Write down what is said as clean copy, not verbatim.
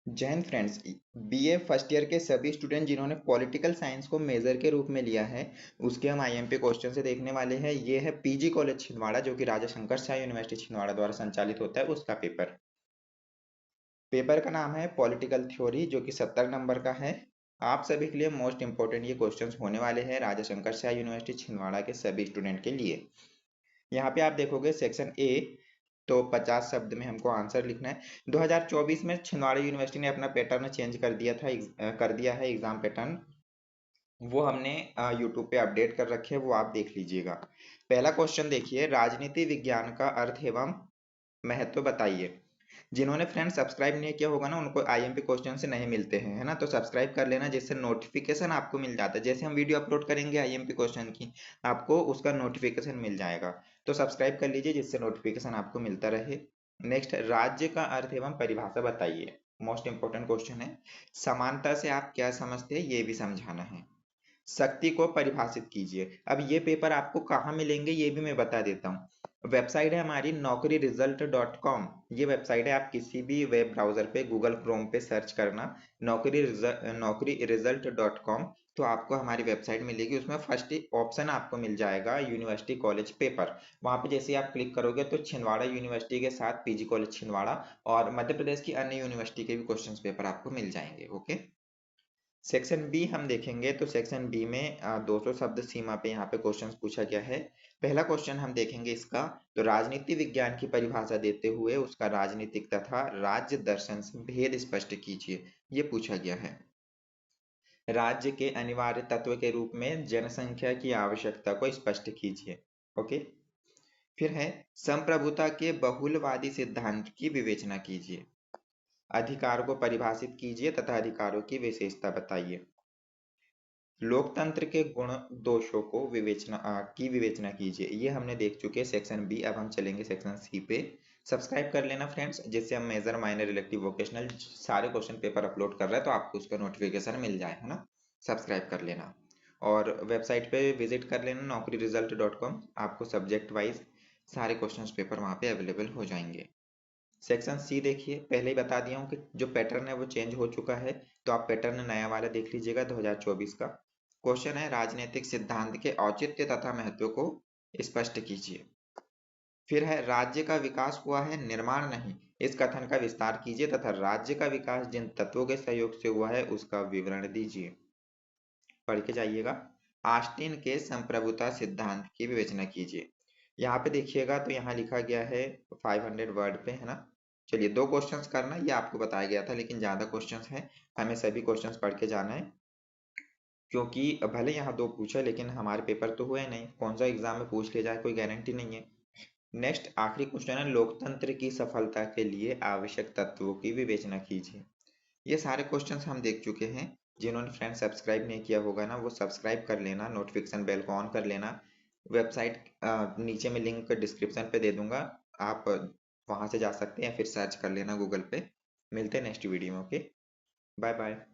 जय Hind friends. BA first year के सभी स्टूडेंट जिन्होंने पॉलिटिकल साइंस को मेजर के रूप में लिया है उसके हम आईएमपी क्वेश्चन से देखने वाले हैं। ये है पीजी कॉलेज छिंदवाड़ा जो कि राजा शंकर शाह यूनिवर्सिटी छिंदवाड़ा द्वारा संचालित होता है, उसका पेपर। पेपर का नाम है पॉलिटिकल थ्योरी जो कि 70 नंबर का है। आप सभी के लिए मोस्ट इंपोर्टेंट ये क्वेश्चंस होने वाले हैं राजा शंकर शाह यूनिवर्सिटी छिंदवाड़ा के सभी स्टूडेंट के लिए। यहाँ पे आप देखोगे सेक्शन ए, तो 50 शब्द में हमको आंसर लिखना है। 2024 में छिंदवाड़ा यूनिवर्सिटी ने अपना पैटर्न चेंज कर दिया था, कर दिया है एग्जाम पैटर्न। वो हमने यूट्यूब पे अपडेट कर रखे हैं, वो आप देख लीजिएगा। पहला क्वेश्चन देखिए, राजनीति विज्ञान का अर्थ एवं महत्व बताइए। जिन्होंने फ्रेंड सब्सक्राइब नहीं किया होगा ना, उनको आईएमपी क्वेश्चन से नहीं मिलते हैं, है ना, तो सब्सक्राइब कर लेना जिससे नोटिफिकेशन आपको मिल जाता है। जैसे हम वीडियो अपलोड करेंगे आईएमपी क्वेश्चन की, आपको उसका नोटिफिकेशन मिल जाएगा। तो सब्सक्राइब कर लीजिए जिससे नोटिफिकेशन आपको मिलता रहे। नेक्स्ट, राज्य का अर्थ एवं परिभाषा बताइए। मोस्ट इंपोर्टेंट क्वेश्चन है। समानता से आप क्या समझते हैं ये भी समझाना है। शक्ति को परिभाषित कीजिए। अब ये पेपर आपको कहाँ मिलेंगे ये भी मैं बता देता हूँ। वेबसाइट है हमारी naukriresult.com। ये वेबसाइट है, आप किसी भी वेब ब्राउजर पे गूगल क्रोम पे सर्च करना naukriresult.com, तो आपको हमारी वेबसाइट मिलेगी। उसमें फर्स्ट ऑप्शन आपको मिल जाएगा यूनिवर्सिटी कॉलेज पेपर। वहां पे जैसे आप क्लिक करोगे तो छिंदवाड़ा यूनिवर्सिटी के साथ पीजी कॉलेज छिंदवाड़ा और मध्य प्रदेश की अन्य यूनिवर्सिटी के भी क्वेश्चन पेपर आपको मिल जाएंगे। ओके, सेक्शन बी हम देखेंगे तो सेक्शन बी में 200 शब्द सीमा पे यहाँ पे क्वेश्चन पूछा गया है। पहला क्वेश्चन हम देखेंगे इसका, तो राजनीति विज्ञान की परिभाषा देते हुए उसका राजनीतिक तथा राज्य दर्शन से भेद स्पष्ट कीजिए, ये पूछा गया है। राज्य के अनिवार्य तत्व के रूप में जनसंख्या की आवश्यकता को स्पष्ट कीजिए। ओके, फिर है संप्रभुता के बहुलवादी सिद्धांत की विवेचना कीजिए। अधिकार को परिभाषित कीजिए तथा अधिकारों की विशेषता बताइए। लोकतंत्र के गुण दोषों को की विवेचना कीजिए। ये हमने देख चुके हैं सेक्शन बी। अब हम चलेंगे सेक्शन सी पे। सब्सक्राइब कर लेना फ्रेंड्स, जिससे हम मेजर माइनर इलेक्टिव वोकेशनल सारे क्वेश्चन पेपर अपलोड कर रहे हैं तो आपको उसका नोटिफिकेशन मिल जाए, है ना। सब्सक्राइब कर लेना और वेबसाइट पे विजिट कर लेना naukriresult.com। आपको सब्जेक्ट वाइज सारे क्वेश्चन पेपर वहाँ पे अवेलेबल हो जाएंगे। सेक्शन सी देखिए, पहले ही बता दिया हूँ कि जो पैटर्न है वो चेंज हो चुका है, तो आप पैटर्न नया वाला देख लीजिएगा 2024 का। क्वेश्चन है राजनीतिक सिद्धांत के औचित्य तथा महत्व को स्पष्ट कीजिए। फिर है राज्य का विकास हुआ है निर्माण नहीं, इस कथन का विस्तार कीजिए तथा राज्य का विकास जिन तत्वों के सहयोग से हुआ है उसका विवरण दीजिए। पढ़ के जाइएगा। आस्टीन के संप्रभुता सिद्धांत की विवेचना कीजिए। यहाँ पे देखिएगा तो यहाँ लिखा गया है 500 वर्ड पे, है ना। चलिए, 2 क्वेश्चंस करना, ये आपको बताया गया था लेकिन ज्यादा क्वेश्चंस हैं, हमें सभी क्वेश्चंस पढ़ के जाना है। क्योंकि भले यहाँ 2 पूछे लेकिन हमारे पेपर तो हुए नहीं, कौन सा एग्जाम में पूछ ले जाए कोई गारंटी नहीं है। नेक्स्ट आखिरी क्वेश्चन है लोकतंत्र की सफलता के लिए आवश्यक तत्वों की विवेचना कीजिए। ये सारे क्वेश्चंस हम देख चुके हैं। जिन्होंने फ्रेंड सब्सक्राइब नहीं किया होगा ना, वो सब्सक्राइब कर लेना, नोटिफिकेशन बेल को ऑन कर लेना। वेबसाइट नीचे में लिंक डिस्क्रिप्शन पे दे दूंगा, आप वहां से जा सकते हैं या फिर सर्च कर लेना गूगल पे। मिलते हैं नेक्स्ट वीडियो में। Okay, bye bye.